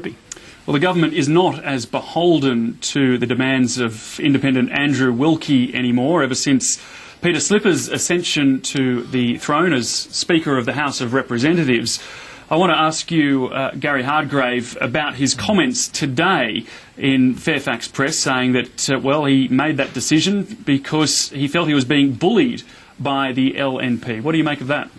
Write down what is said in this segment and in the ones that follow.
Well, the government is not as beholden to the demands of independent Andrew Wilkie anymore ever since Peter Slipper's ascension to the throne as Speaker of the House of Representatives. I want to ask you, Gary Hardgrave, about his comments today in Fairfax Press saying that, well, he made that decision because he felt he was being bullied by the LNP. What do you make of that?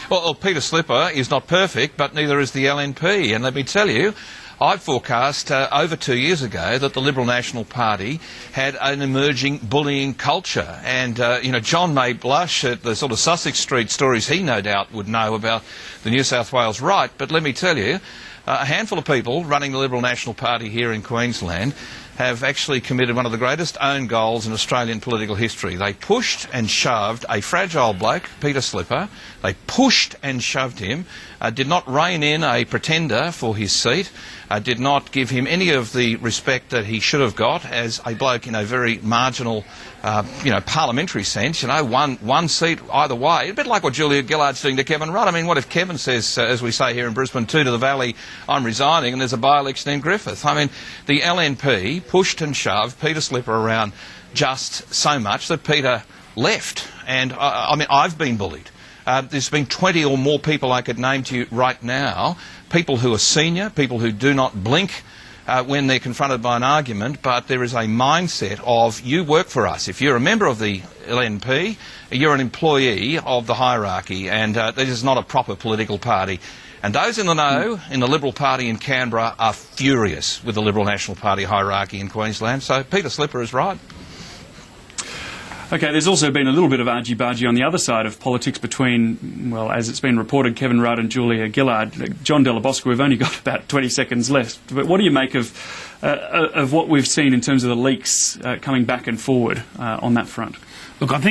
Well, Peter Slipper is not perfect, but neither is the LNP. And let me tell you, I forecast over 2 years ago that the Liberal National Party had an emerging bullying culture. And, John may blush at the sort of Sussex Street stories he no doubt would know about the New South Wales right. But let me tell you, a handful of people running the Liberal National Party here in Queensland have actually committed one of the greatest own goals in Australian political history. They pushed and shoved a fragile bloke, Peter Slipper. They pushed and shoved him, did not rein in a pretender for his seat, did not give him any of the respect that he should have got as a bloke in a very marginal, parliamentary sense. One seat either way. A bit like what Julia Gillard's doing to Kevin Rudd. I mean, what if Kevin says, as we say here in Brisbane, to the Valley, I'm resigning, and there's a by-election in Griffith? I mean, the LNP pushed and shoved Peter Slipper around just so much that Peter left. And, I've been bullied. There's been 20 or more people I could name to you right now, people who are senior, people who do not blink when they're confronted by an argument, but there is a mindset of, you work for us. If you're a member of the LNP, you're an employee of the hierarchy, and this is not a proper political party. And those in the know, in the Liberal Party in Canberra, are furious with the Liberal National Party hierarchy in Queensland. So Peter Slipper is right. OK, there's also been a little bit of argy-bargy on the other side of politics between, well, as it's been reported, Kevin Rudd and Julia Gillard. John Delabosca, we've only got about 20 seconds left. But what do you make of what we've seen in terms of the leaks coming back and forward on that front? Look, I think